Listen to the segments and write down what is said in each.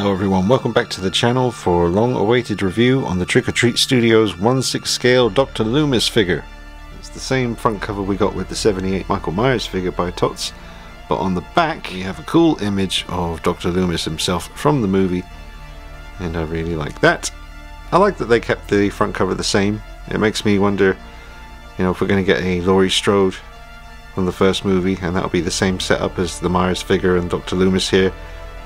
Hello everyone, welcome back to the channel for a long-awaited review on the Trick or Treat Studios 1/6 scale Dr. Loomis figure. It's the same front cover we got with the 78 Michael Myers figure by Tots, but on the back you have a cool image of Dr. Loomis himself from the movie, and I really like that. I like that they kept the front cover the same. It makes me wonder, you know, if we're going to get a Laurie Strode from the first movie, and that'll be the same setup as the Myers figure and Dr. Loomis here,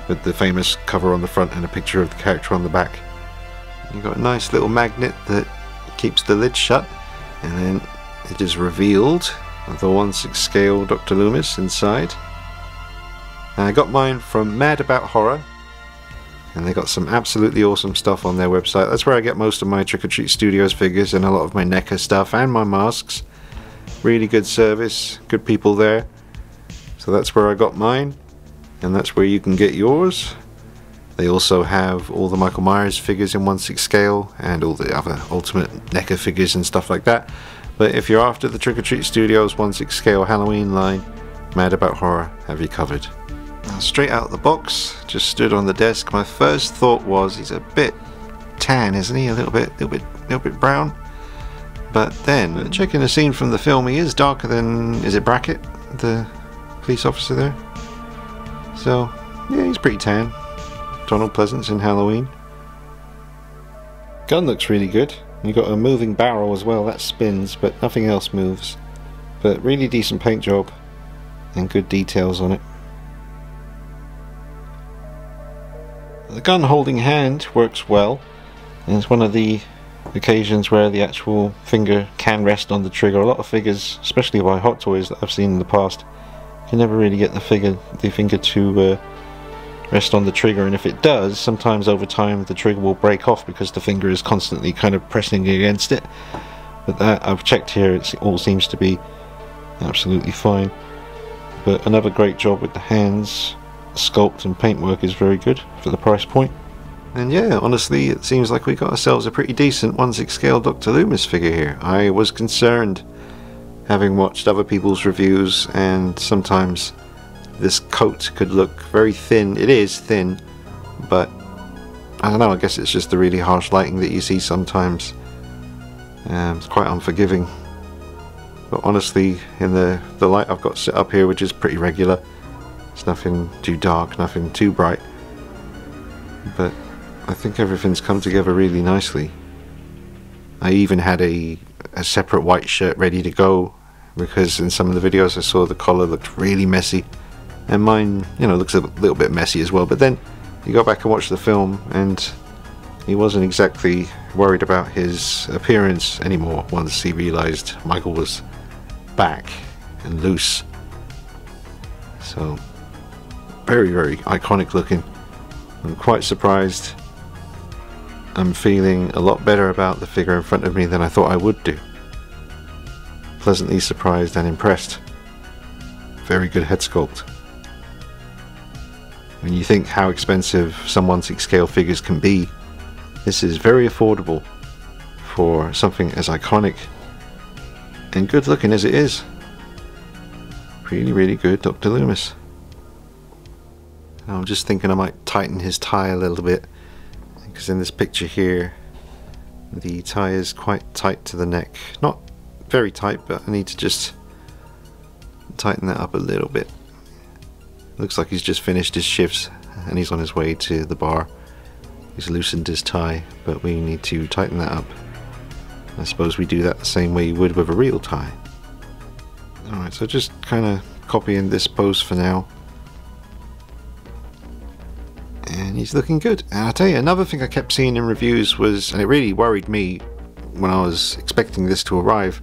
with the famous cover on the front and a picture of the character on the back. You've got a nice little magnet that keeps the lid shut, and then it is revealed the 1/6 scale Dr. Loomis inside. And I got mine from Mad About Horror, and they got some absolutely awesome stuff on their website. That's where I get most of my Trick or Treat Studios figures and a lot of my NECA stuff and my masks. Really good service, good people there. So that's where I got mine, and that's where you can get yours. They also have all the Michael Myers figures in 1/6 scale and all the other Ultimate NECA figures and stuff like that. But if you're after the Trick or Treat Studios 1/6 scale Halloween line, Mad About Horror have you covered. Now, straight out of the box, just stood on the desk, my first thought was he's a bit tan, isn't he? A little bit brown. But then, checking the scene from the film, he is darker than, is it Brackett, the police officer there? So, yeah, he's pretty tan. Donald Pleasence in Halloween. Gun looks really good. You got a moving barrel as well, that spins, but nothing else moves. But really decent paint job and good details on it. The gun holding hand works well, and it's one of the occasions where the actual finger can rest on the trigger. A lot of figures, especially by Hot Toys that I've seen in the past, you never really get the finger to rest on the trigger, and if it does, sometimes over time the trigger will break off because the finger is constantly kind of pressing against it. But that, I've checked here, it all seems to be absolutely fine. But another great job with the hands. Sculpt and paintwork is very good for the price point. And yeah, honestly, it seems like we got ourselves a pretty decent 1/6 scale Dr. Loomis figure here. I was concerned, having watched other people's reviews, and sometimes this coat could look very thin. It is thin, but I don't know, I guess it's just the really harsh lighting that you see sometimes. It's quite unforgiving. But honestly, in the light I've got set up here, which is pretty regular, it's nothing too dark, nothing too bright, but I think everything's come together really nicely. I even had a separate white shirt ready to go, because in some of the videos I saw the collar looked really messy, and mine, you know, looks a little bit messy as well. But then you go back and watch the film and he wasn't exactly worried about his appearance anymore once he realized Michael was back and loose. So very, very iconic looking. I'm quite surprised. I'm feeling a lot better about the figure in front of me than I thought I would do. Pleasantly surprised and impressed. Very good head sculpt. When you think how expensive some 1/6 scale figures can be, this is very affordable for something as iconic and good looking as it is. Really, really good Dr. Loomis. I'm just thinking I might tighten his tie a little bit, because in this picture here the tie is quite tight to the neck. Not very tight, but I need to just tighten that up a little bit. Looks like he's just finished his shifts and he's on his way to the bar. He's loosened his tie, but we need to tighten that up. I suppose we do that the same way you would with a real tie. Alright, so just kind of copying this pose for now. And he's looking good. And I'll tell you, another thing I kept seeing in reviews was, and it really worried me when I was expecting this to arrive,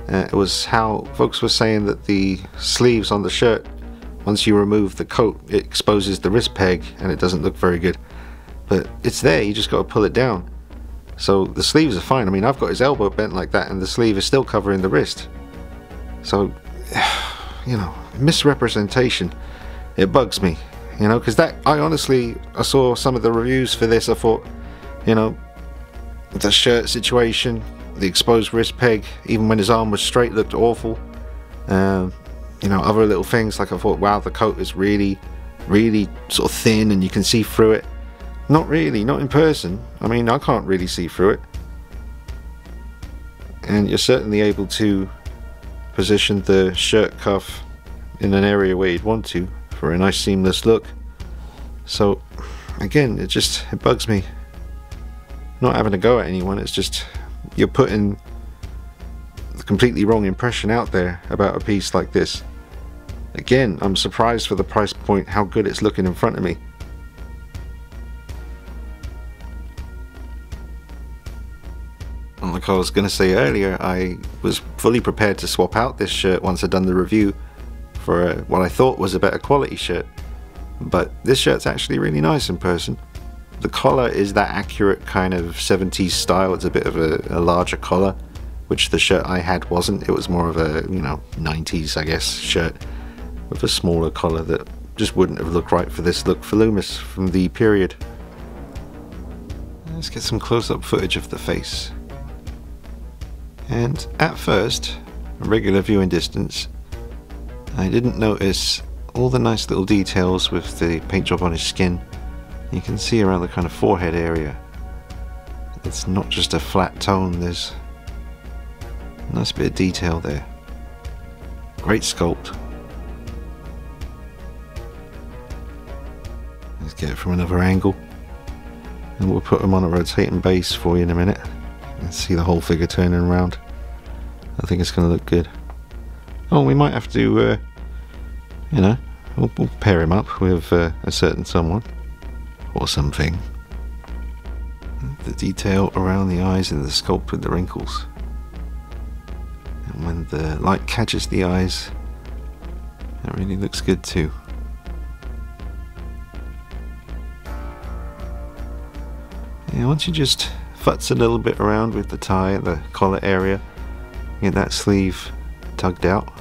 it was how folks were saying that the sleeves on the shirt, once you remove the coat, it exposes the wrist peg and it doesn't look very good. But it's there, you just got to pull it down. So the sleeves are fine. I mean, I've got his elbow bent like that and the sleeve is still covering the wrist. So, you know, misrepresentation, it bugs me. You know, because that, I saw some of the reviews for this, I thought, you know, the shirt situation, the exposed wrist peg, even when his arm was straight, looked awful. You know, other little things, like I thought, wow, the coat is really, really sort of thin and you can see through it. Not really, not in person. I mean, I can't really see through it. And you're certainly able to position the shirt cuff in an area where you'd want to for a nice seamless look. So again, it bugs me. Not having a go at anyone, it's just you're putting the completely wrong impression out there about a piece like this. Again, I'm surprised for the price point how good it's looking in front of me. And like I was going to say earlier, I was fully prepared to swap out this shirt once I'd done the review for what I thought was a better quality shirt. But this shirt's actually really nice in person. The collar is that accurate kind of 70s style. It's a bit of a larger collar, which the shirt I had wasn't. It was more of a, 90s, I guess, shirt with a smaller collar that just wouldn't have looked right for this look for Loomis from the period. Let's get some close-up footage of the face. And at first, a regular viewing distance, I didn't notice all the nice little details with the paint job on his skin. You can see around the kind of forehead area. It's not just a flat tone, there's a nice bit of detail there. Great sculpt. Let's get it from another angle. And we'll put him on a rotating base for you in a minute. And see the whole figure turning around. I think it's going to look good. Oh, we might have to, we'll pair him up with a certain someone. Or something. The detail around the eyes and the sculpt with the wrinkles. And when the light catches the eyes, that really looks good too. Yeah, once you just futz a little bit around with the tie at the collar area, get that sleeve tugged out.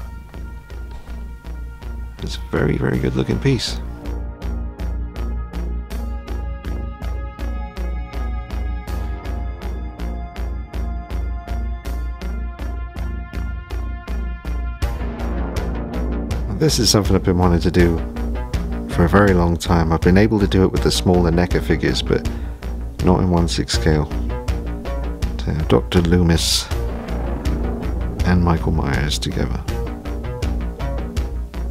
It's a very, very good looking piece. This is something I've been wanting to do for a very long time. I've been able to do it with the smaller NECA figures, but not in 1/6 scale. To have Dr. Loomis and Michael Myers together.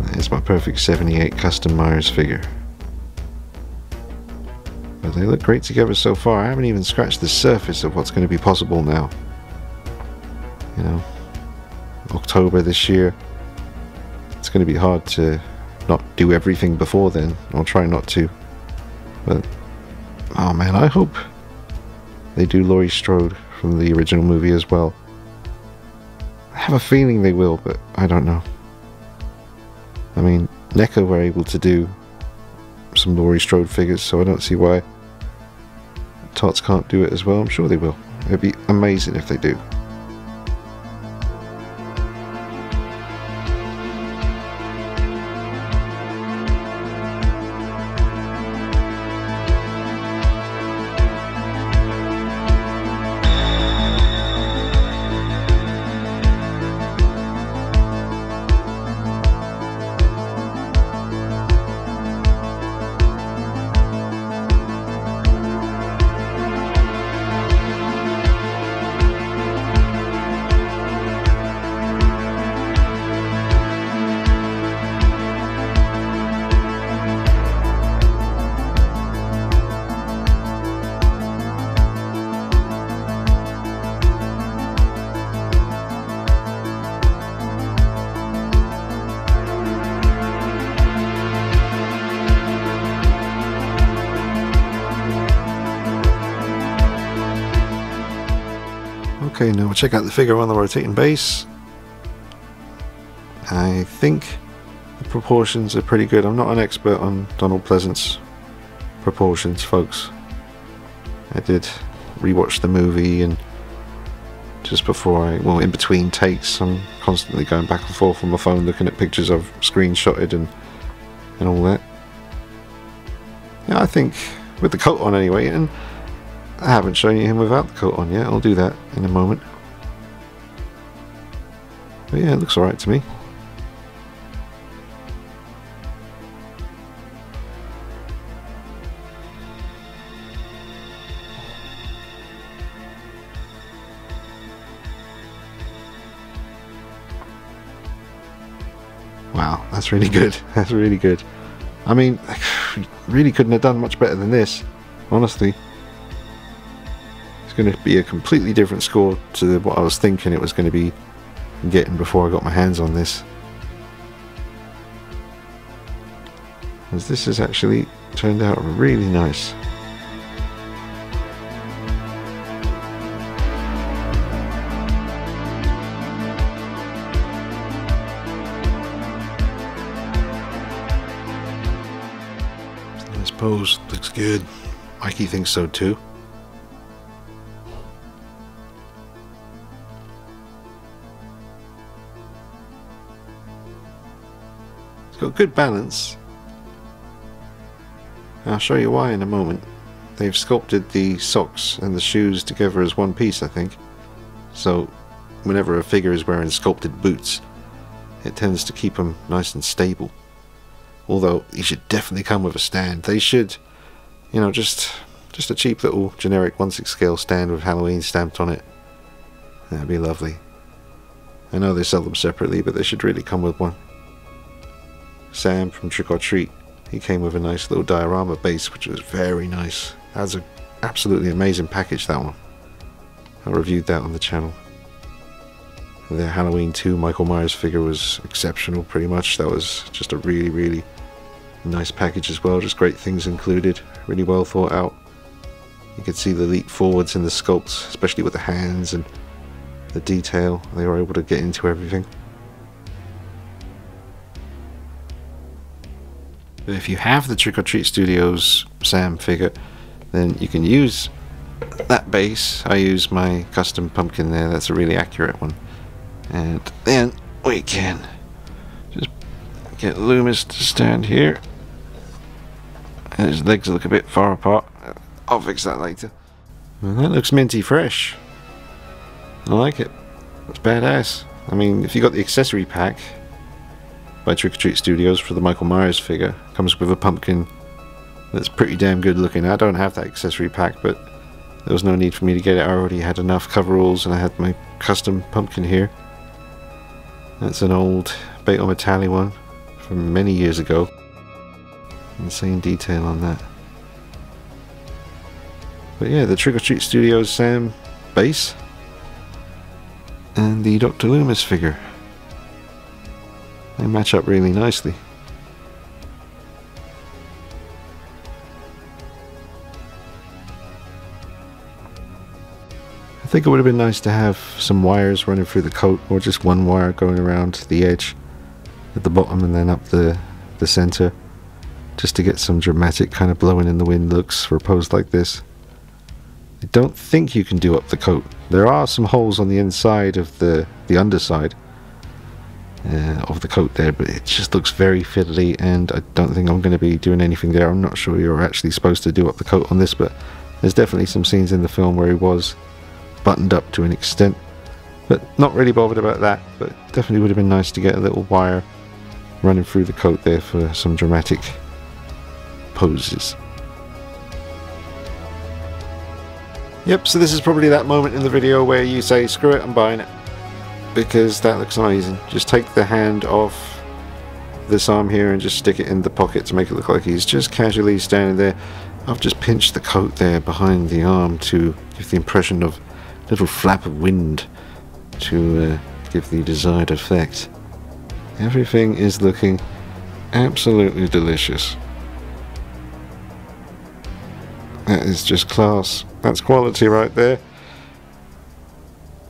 That is my perfect 78 custom Myers figure. But they look great together so far. I haven't even scratched the surface of what's going to be possible now. October this year. It's going to be hard to not do everything before then. I'll try not to. But, oh man, I hope they do Laurie Strode from the original movie as well. I have a feeling they will, but I don't know. I mean, NECA were able to do some Laurie Strode figures, so I don't see why Tots can't do it as well. I'm sure they will. It'd be amazing if they do. Okay, now we'll check out the figure on the rotating base. I think the proportions are pretty good. I'm not an expert on Donald Pleasant's proportions, folks. I did rewatch the movie, and just before in between takes, I'm constantly going back and forth on my phone looking at pictures I've screenshotted and all that. Yeah, I think with the coat on anyway, and I haven't shown you him without the coat on yet. I'll do that in a moment. But yeah, it looks alright to me. Wow, that's really good. That's really good. I mean, really couldn't have done much better than this, honestly. It's going to be a completely different score to what I was thinking it was going to be getting before I got my hands on this. As this has actually turned out really nice. This pose looks good. Mikey thinks so too. It's got good balance. I'll show you why in a moment. They've sculpted the socks and the shoes together as one piece, I think. So whenever a figure is wearing sculpted boots, it tends to keep them nice and stable. Although he should definitely come with a stand. They should, you know, just a cheap little generic 1/6 scale stand with Halloween stamped on it. That'd be lovely. I know they sell them separately, but they should really come with one. Sam from Trick or Treat, he came with a nice little diorama base, which was very nice. That's an absolutely amazing package, that one. I reviewed that on the channel. Their Halloween 2 Michael Myers figure was exceptional, pretty much. That was just a really, really nice package as well. Just great things included. Really well thought out. You could see the leap forwards in the sculpts, especially with the hands and the detail. They were able to get into everything. But if you have the Trick or Treat Studios Sam figure, then you can use that base. I use my custom pumpkin there. That's a really accurate one. And then we can just get Loomis to stand here. And his legs look a bit far apart. I'll fix that later. Well, that looks minty fresh. I like it. It's badass. I mean, if you got the accessory pack by Trick or Treat Studios for the Michael Myers figure, comes with a pumpkin that's pretty damn good looking. I don't have that accessory pack, but there was no need for me to get it. I already had enough coveralls and I had my custom pumpkin here. That's an old Beto Metalli one from many years ago. Insane detail on that. But yeah, the Trick or Treat Studios Sam base and the Dr. Loomis figure. They match up really nicely. I think it would have been nice to have some wires running through the coat, or just one wire going around the edge at the bottom and then up the center, just to get some dramatic kind of blowing in the wind looks for a pose like this. I don't think you can do up the coat. There are some holes on the inside of the underside of the coat there, but it just looks very fiddly, and I don't think I'm going to be doing anything there. I'm not sure you're actually supposed to do up the coat on this, but there's definitely some scenes in the film where he was buttoned up to an extent, but not really bothered about that. But definitely would have been nice to get a little wire running through the coat there for some dramatic poses. Yep, so this is probably that moment in the video where you say, screw it, I'm buying it, because that looks amazing. Just take the hand off this arm here and just stick it in the pocket to make it look like he's just casually standing there. I've just pinched the coat there behind the arm to give the impression of a little flap of wind to give the desired effect. Everything is looking absolutely delicious. That is just class. That's quality right there.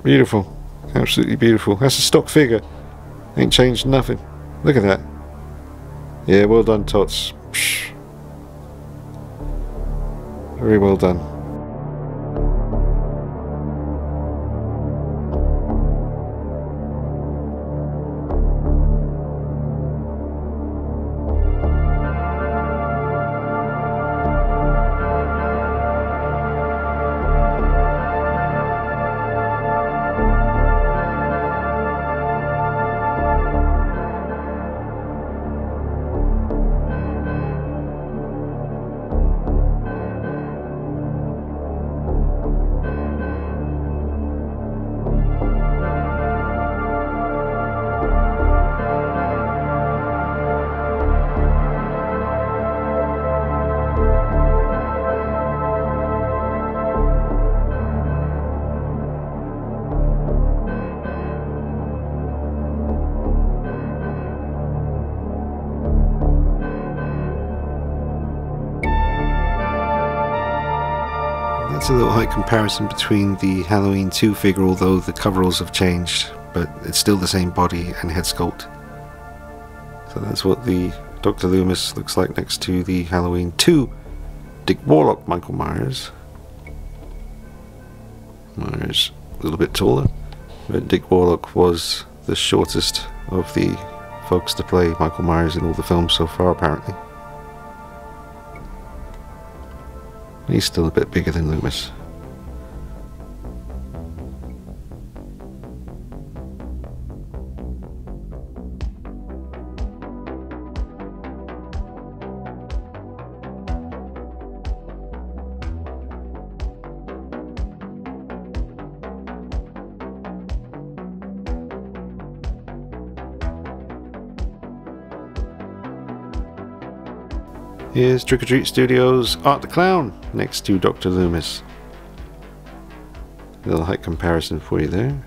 Beautiful. Absolutely beautiful. That's a stock figure. Ain't changed nothing. Look at that. Yeah, well done, Tots. Psh. Very well done. That's a little height comparison between the Halloween 2 figure, although the coveralls have changed, but it's still the same body and head sculpt. So that's what the Dr. Loomis looks like next to the Halloween 2 Dick Warlock Michael Myers. Myers a little bit taller, but Dick Warlock was the shortest of the folks to play Michael Myers in all the films so far, apparently. He's still a bit bigger than Loomis. Here's Trick or Treat Studios' Art the Clown next to Dr. Loomis. A little height comparison for you there.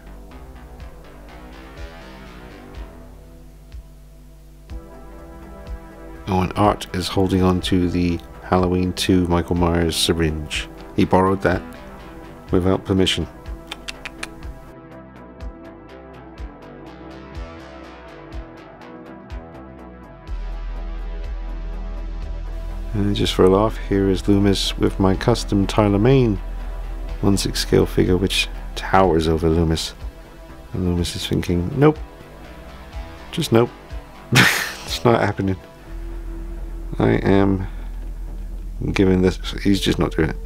Oh, and Art is holding on to the Halloween 2 Michael Myers syringe. He borrowed that without permission. And just for a laugh, here is Loomis with my custom Tyler Mane 1/6 scale figure, which towers over Loomis. And Loomis is thinking, nope. Just nope. It's not happening. I am giving this... He's just not doing it.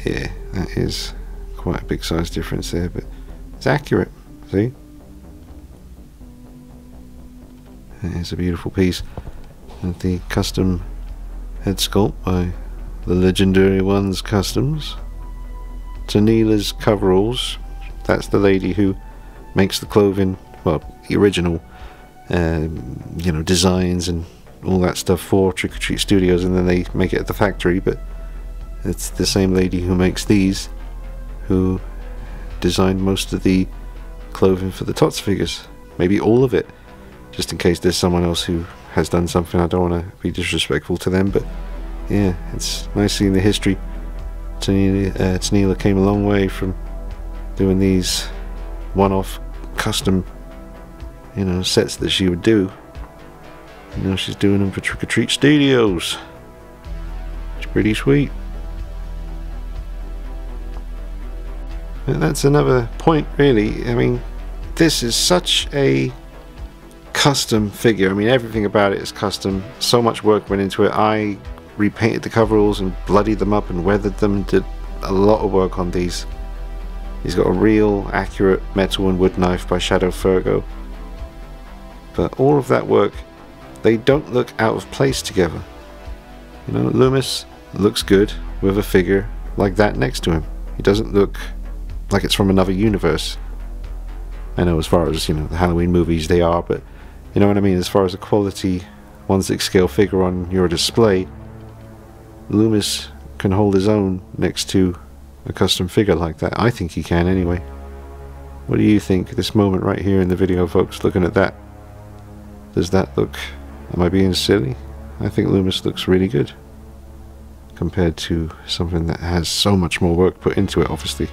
Yeah, that is quite a big size difference there, but it's accurate. See? It's a beautiful piece. And the custom head sculpt by the Legendary Ones Customs. Tanila's coveralls. That's the lady who makes the clothing, well, the original, you know, designs and all that stuff for Trick or Treat Studios, and then they make it at the factory. But it's the same lady who makes these, who designed most of the clothing for the Tots figures. Maybe all of it, just in case there's someone else who has done something. I don't want to be disrespectful to them, but yeah, it's nice seeing the history. Tanila came a long way from doing these one-off custom, you know, sets that she would do. You know, she's doing them for Trick or Treat Studios. It's pretty sweet. And that's another point, really. I mean, this is such a custom figure. I mean, everything about it is custom. So much work went into it. I repainted the coveralls and bloodied them up and weathered them. Did a lot of work on these. He's got a real accurate metal and wood knife by Shadow Fergo. But all of that work, they don't look out of place together. You know, Loomis looks good with a figure like that next to him. He doesn't look like it's from another universe. I know as far as, you know, the Halloween movies, they are, but you know what I mean, as far as a quality 1/6 scale figure on your display, Loomis can hold his own next to a custom figure like that. I think he can anyway. What do you think at this moment right here in the video, folks, looking at that? Does that look... Am I being silly? I think Loomis looks really good compared to something that has so much more work put into it, obviously.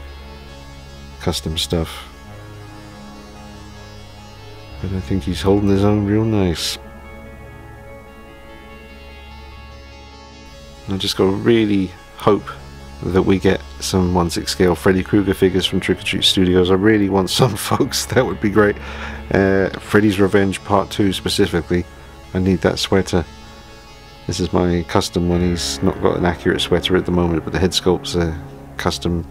Custom stuff. But I think he's holding his own real nice. I just gotta really hope that we get some 1/6 scale Freddy Krueger figures from Trick or Treat Studios. I really want some, folks. That would be great. Freddy's Revenge Part 2 specifically. I need that sweater. This is my custom one. He's not got an accurate sweater at the moment, but the head sculpt's a custom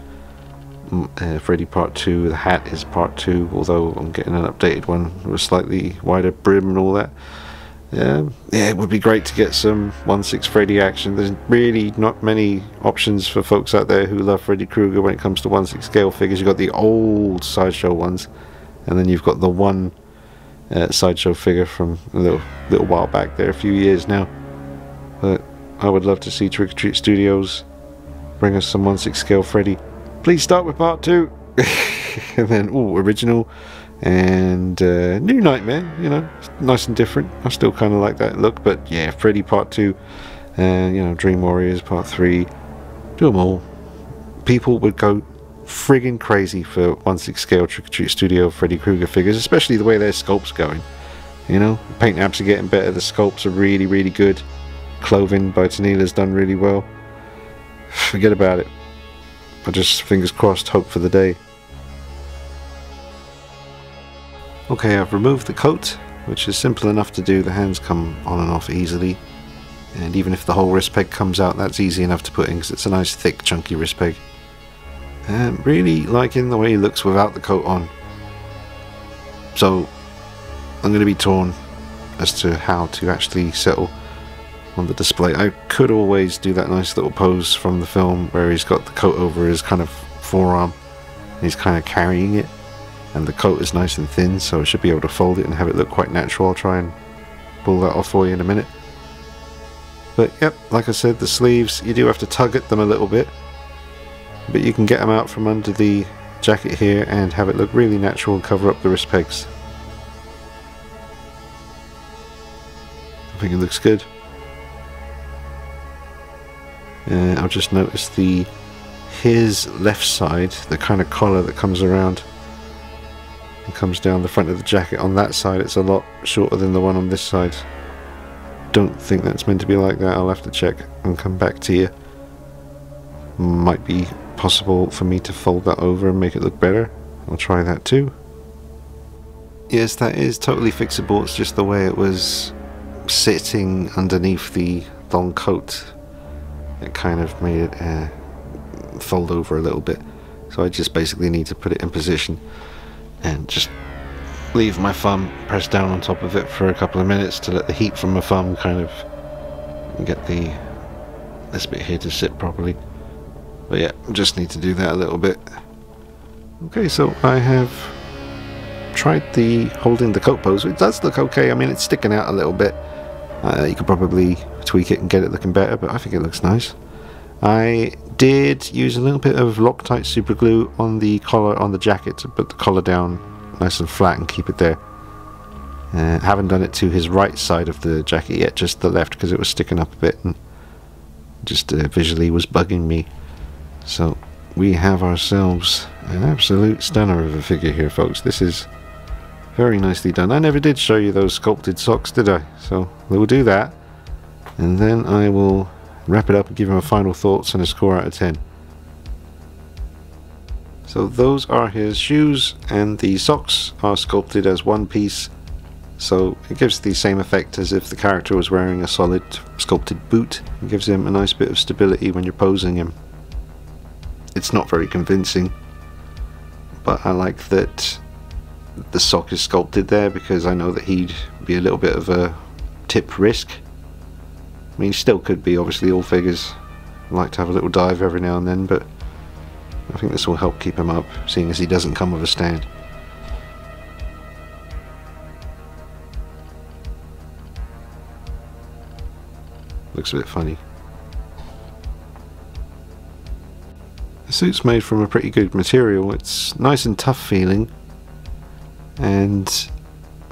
Freddy Part 2. The hat is Part 2, although I'm getting an updated one with a slightly wider brim and all that. Yeah, it would be great to get some 1/6 Freddy action. There's really not many options for folks out there who love Freddy Krueger when it comes to 1/6 scale figures. You've got the old Sideshow ones, and then you've got the one Sideshow figure from a little while back there, a few years now. But I would love to see Trick or Treat Studios bring us some 1/6 scale Freddy. Please start with Part 2, and then original. And New Nightmare, you know, nice and different. I still kind of like that look, but yeah, Freddy Part 2, you know, Dream Warriors Part 3, do them all. people would go friggin' crazy for 1/6 scale Trick or Treat Studio Freddy Krueger figures, especially the way their sculpt's going. You know, paint apps are getting better, the sculpts are really, really good. Clothing by Tanila's done really well. Forget about it. I just, fingers crossed, hope for the day. Okay, I've removed the coat, which is simple enough to do. The hands come on and off easily. And even if the whole wrist peg comes out, that's easy enough to put in because it's a nice thick chunky wrist peg. Really liking the way he looks without the coat on. So I'm going to be torn as to how to actually settle on the display. I could always do that nice little pose from the film where he's got the coat over his kind of forearm and he's kind of carrying it, and the coat is nice and thin, so I should be able to fold it and have it look quite natural. I'll try and pull that off for you in a minute. But yep, like I said, the sleeves, you do have to tug at them a little bit, but you can get them out from under the jacket here and have it look really natural and cover up the wrist pegs. I think it looks good. I'll just notice his left side, the kind of collar that comes around and comes down the front of the jacket. On that side it's a lot shorter than the one on this side. Don't think that's meant to be like that. I'll have to check and come back to you. Might be possible for me to fold that over and make it look better. I'll try that too. Yes, that is totally fixable. It's just the way it was sitting underneath the long coat. It kind of made it fold over a little bit. So I just basically need to put it in position and just leave my thumb pressed down on top of it for a couple of minutes to let the heat from my thumb kind of get this bit here to sit properly. But yeah, just need to do that a little bit. Okay, so I have tried holding the coat pose. It does look okay. I mean, it's sticking out a little bit. You could probably tweak it and get it looking better, but I think it looks nice. I did use a little bit of Loctite super glue on the collar on the jacket to put the collar down nice and flat and keep it there. Haven't done it to his right side of the jacket yet, just the left, because it was sticking up a bit and just visually was bugging me. So we have ourselves an absolute stunner of a figure here, folks. This is very nicely done. I never did show you those sculpted socks, did I? So we'll do that, and then I will wrap it up and give him a final thoughts and a score out of 10. So those are his shoes, and the socks are sculpted as one piece, so it gives the same effect as if the character was wearing a solid sculpted boot. It gives him a nice bit of stability when you're posing him. It's not very convincing, but I like that the sock is sculpted there because I know that he'd be a little bit of a tip risk. I mean, still could be, obviously all figures like to have a little dive every now and then, but I think this will help keep him up, seeing as he doesn't come with a stand. Looks a bit funny. The suit's made from a pretty good material. It's nice and tough feeling, and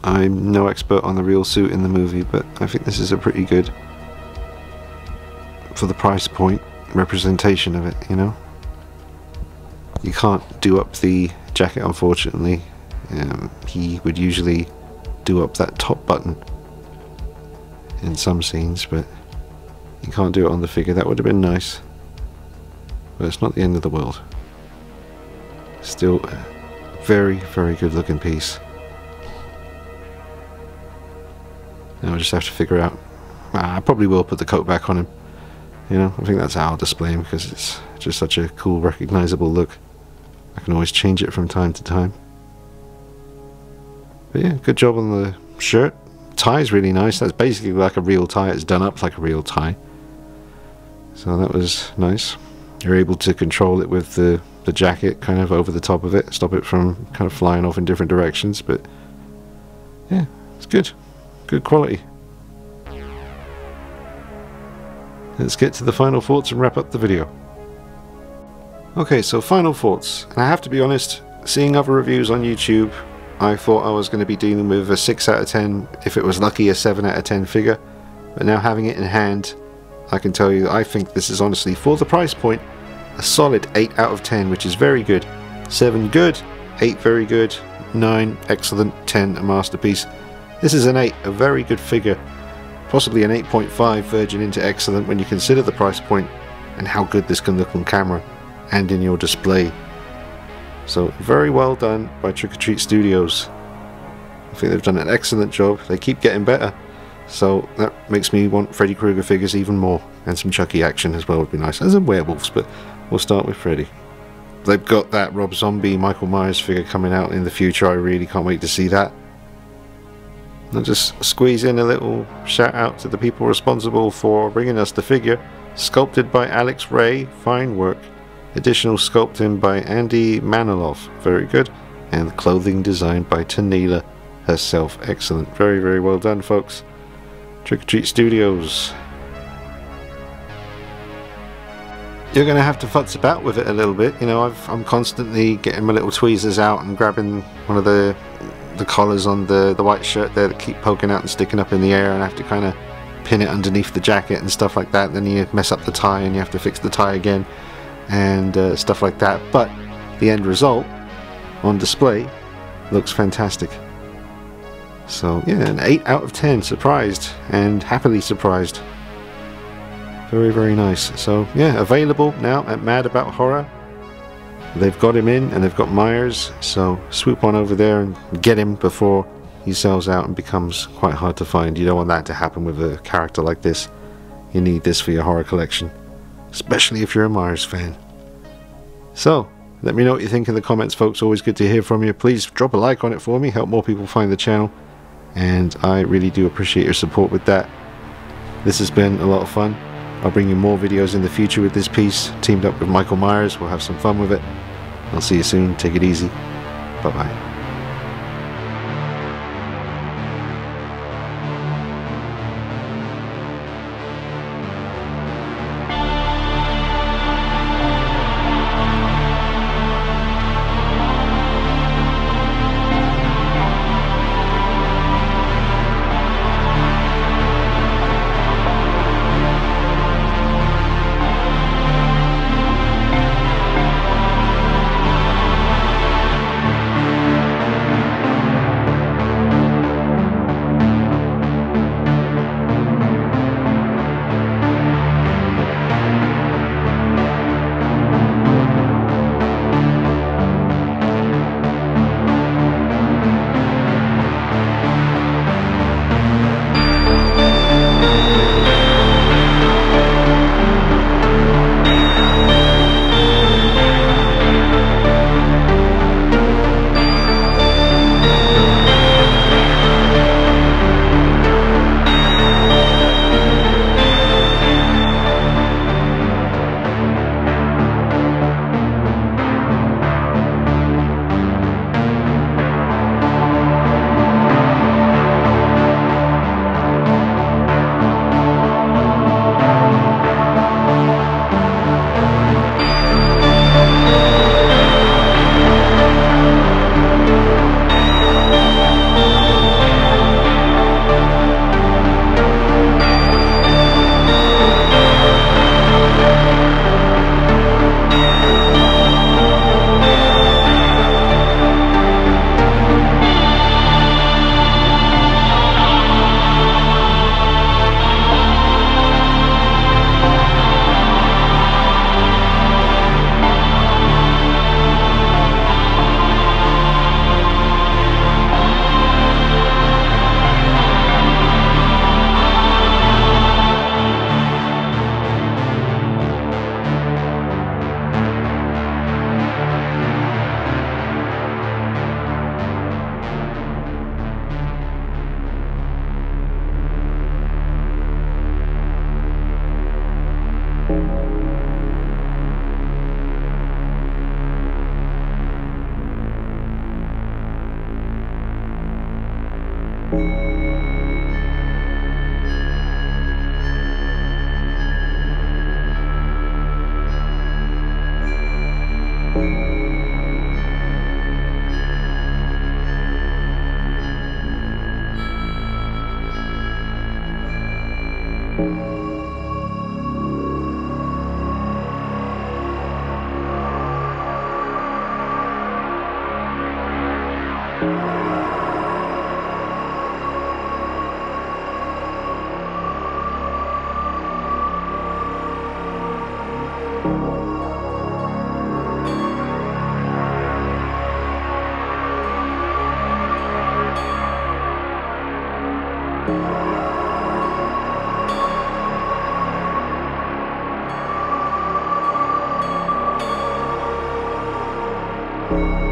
I'm no expert on the real suit in the movie, but I think this is a pretty good, for the price point, representation of it, you know. You can't do up the jacket, unfortunately. He would usually do up that top button in some scenes, but you can't do it on the figure. That would have been nice, but it's not the end of the world. Still a very, very good looking piece. Now I just have to figure out, I probably will put the coat back on him. You know, I think that's how I'll display him because it's just such a cool, recognizable look. I can always change it from time to time. But yeah, good job on the shirt. Tie's really nice. That's basically like a real tie. It's done up like a real tie. So that was nice. You're able to control it with the jacket kind of over the top of it, stop it from kind of flying off in different directions. But yeah, it's good. Good quality. Let's get to the final thoughts and wrap up the video. Okay, so final thoughts. And I have to be honest, seeing other reviews on YouTube, I thought I was going to be dealing with a 6 out of 10, if it was lucky a 7 out of 10 figure. But now having it in hand, I can tell you that I think this is honestly, for the price point, a solid 8 out of 10, which is very good. 7 good, 8 very good, 9 excellent, 10 a masterpiece. This is an 8, a very good figure, possibly an 8.5 verging into excellent when you consider the price point and how good this can look on camera and in your display. So very well done by Trick or Treat Studios. I think they've done an excellent job. They keep getting better, so that makes me want Freddy Krueger figures even more, and some Chucky action as well would be nice, and some werewolves, but we'll start with Freddy. They've got that Rob Zombie Michael Myers figure coming out in the future. I really can't wait to see that. I'll just squeeze in a little shout out to the people responsible for bringing us the figure. Sculpted by Alex Ray, fine work. Additional sculpting by Andy Maniloff, very good. And clothing designed by Tanila herself, excellent. Very, very well done, folks. Trick or Treat Studios. You're going to have to futz about with it a little bit. You know, I'm constantly getting my little tweezers out and grabbing one of the collars on the white shirt there that keep poking out and sticking up in the air, and I have to kind of pin it underneath the jacket and stuff like that. Then you mess up the tie and you have to fix the tie again and stuff like that. But the end result on display looks fantastic. So yeah, an 8 out of 10, surprised and happily surprised. Very, very nice. So yeah, available now at Mad About Horror. They've got him in and they've got Myers, so swoop on over there and get him before he sells out and becomes quite hard to find. You don't want that to happen with a character like this. You need this for your horror collection, especially if you're a Myers fan. So let me know what you think in the comments, folks. Always good to hear from you. Please drop a like on it for me, help more people find the channel, and I really do appreciate your support with that. This has been a lot of fun. I'll bring you more videos in the future with this piece, teamed up with Michael Myers. We'll have some fun with it. I'll see you soon. Take it easy. Bye-bye. you.